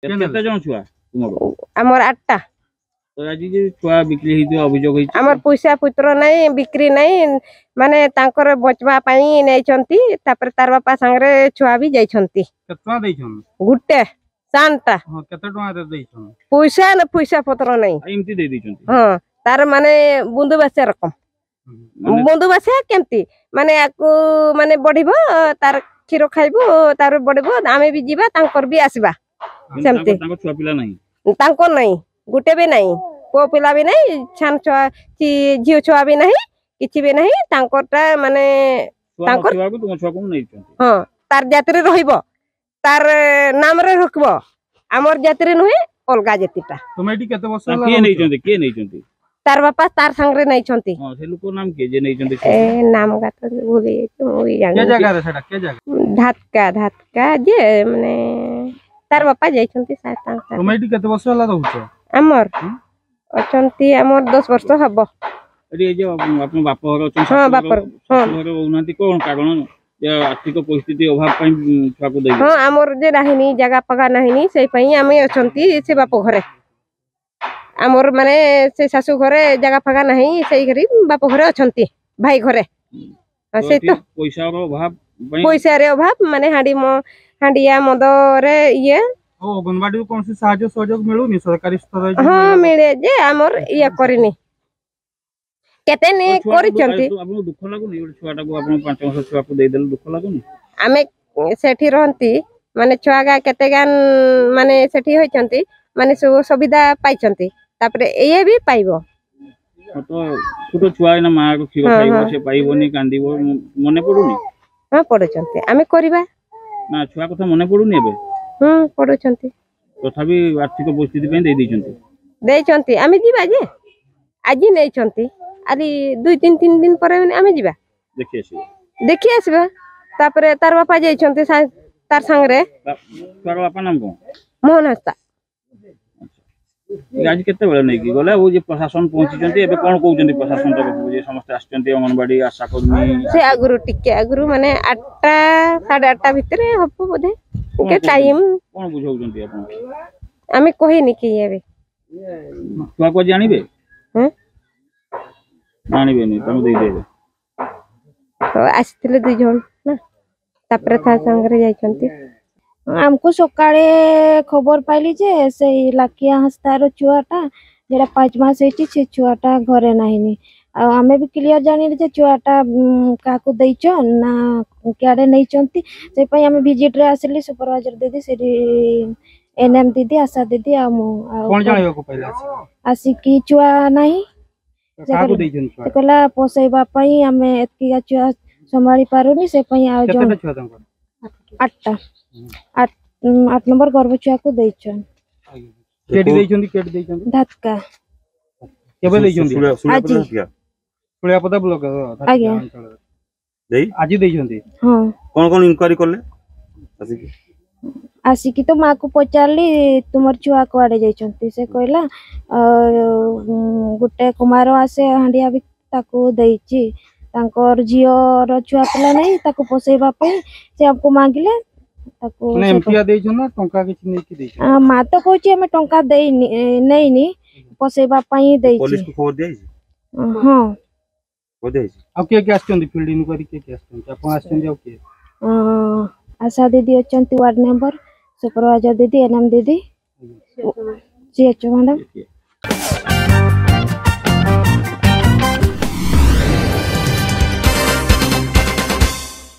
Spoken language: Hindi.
केते जन छुआ तुमरो हमर 8टा तो आज जे छुआ बिक्री हितो अभियोग होई हमर पैसा पुत्र नहीं बिक्री नहीं माने तांकर बचवा पई नै छंती तापर तार बापा संगरे छुआ भी जाई छंती केतना दै छन गुटे शांता हां केते टका दै छन पैसा न पैसा पत्र नहीं एमती दे दै छंती हां तार माने बुंदु बासे रकम बुंदु बासे केमती माने आकु माने बढ़िबो तार खीरो खाइबो तार बढ़िबो आमे भी जीवा तांकर भी आसीबा सेमती तांको छुआ पिला नहीं तांको नहीं गुटे भी नहीं पो पिला भी नहीं छान छुआ झियो छुआ भी नहीं किछि भी नहीं तांकोटा माने तांकर छुआ को तुम छुआ को नहीं छंती हां तार जाति रे रहिबो तार नाम रे रखबो हमर जाति रे नहे अलगा जातिटा तुम एटी केते वर्ष के नहीं छंती तार बापा तार संग रे नहीं छंती हां से लोक नाम के जे नहीं छंती ए नाम गात भूली ओई जान के जगह रे सेटा के जगह धातका जे माने तार बापा जाई छंती साता तुम एटी केते वर्ष होला रहउछ हमर अछंती हमर 10 वर्ष हबो अरे जे अपन बाप घर अछन हां बापर हां घर उन्नति कोन कारण जे आर्थिक परिस्थिति अभाव पई छुआ को देई हां हमर जे नाहिनी जगह पगा नाहिनी सेई पई आमे अछंती से बाप घरे हमर माने से सासू घरे जगह पगा नाही सेई घरी बाप घरे अछंती भाई घरे से तो पैसा रे अभाव माने हांडिया मद रे ये ओ अंगनवाड़ी कोन से सहायता सहयोग मिलुनी सरकारी स्तर हां मिले जे हमर ये करनी केते ने करि चंती आपन दुख लागुनी छुआटा को आपन 5 वर्ष छुआ को दे देल दुख लागुनी आमे सेठी रहंती माने छुआगा केते गान माने सेठी होई चंती माने सुविधा पाई चंती तापरे ए भी पाइबो तो छोटो छुआ ना मां को खीरो खाइबो से पाइबोनी कांदीबो मने पडुनी हां पडो चंती आमे करबा ना छुआ कथा मने पडुनी एबे पडो चंती तथापि आर्थिक परिस्थिति पे दे चंती आमे जीवा जे आजी नै चंती आदि 2-3 दिन पर आमे जीवा देखि आसीबा तापरे तार बापा जाई चंती तार संग रे तार बापा नाम को मोहन हस्ता आज केते बेले नै की गले ओ जे प्रशासन पहुंची चंती एबे कोन कहउचंती प्रशासन तरफ जे समस्त आछचंती अंगनवाड़ी आशा कर्मी से आगुरु टिके आगुरु माने 8टा 8:30 भितरे हबो बोधे के टाइम कोन बुझाउचंती आपन आमे कहिनी कि एबे छुआ को जानिबे हैं जानिबे नै तुम दे देबे तो आसितले 2 जण ना तापरे था संग रे जाई चंती हमको सकाळे खबर पाइली जे से लाकिया हस्तार छुआटा जेडा 5 मास हेची से छुआटा घरे नाहिनी आ हमें भी क्लियर जानि जे छुआटा काको दैचो ना क्याडे नै चंती से पई हमें विजिट रे आसली सुपरवाइजर दीदी से एनएम दीदी आशा दीदी आ कोन जानिबो को पहिला आसी की छुआ नाही काको दैचन छुआ कहला पोसैबा पई हमें एतकी छुआ संभाली पारुनी से पई आ जो 8टा 8 नंबर गर्भ छुआ को दैचन केडी दैचन धतका केबे दैचन आज पुलिया पता ब्लॉक आज्ञा देई आज दैचन हां कोन कोन इंक्वायरी करले आसी की तो मां को पचारली तुमर छुआ कोआडे जाइचंती से कहला गुटे कुमार आसे हांडिया भी ताको दैची तांकर जियो रो छुआ पिला नहीं ताको पोसेबा पे से हमको मांगिले ताको ने एमपिया दैछ ना टंका किछ नै की दैछ मां तो कहची हमें टंका देई नहीं नी पोसेबा पई दैची पुलिस को खबर देई हां को देई अब के आछन फील्ड इनक्वायरी के आछन अपन आछन जाऊ के आशा दीदी अछंती वार्ड मेंबर सुपरवाइजर दीदी एनएम दीदी सीएचओ मैडम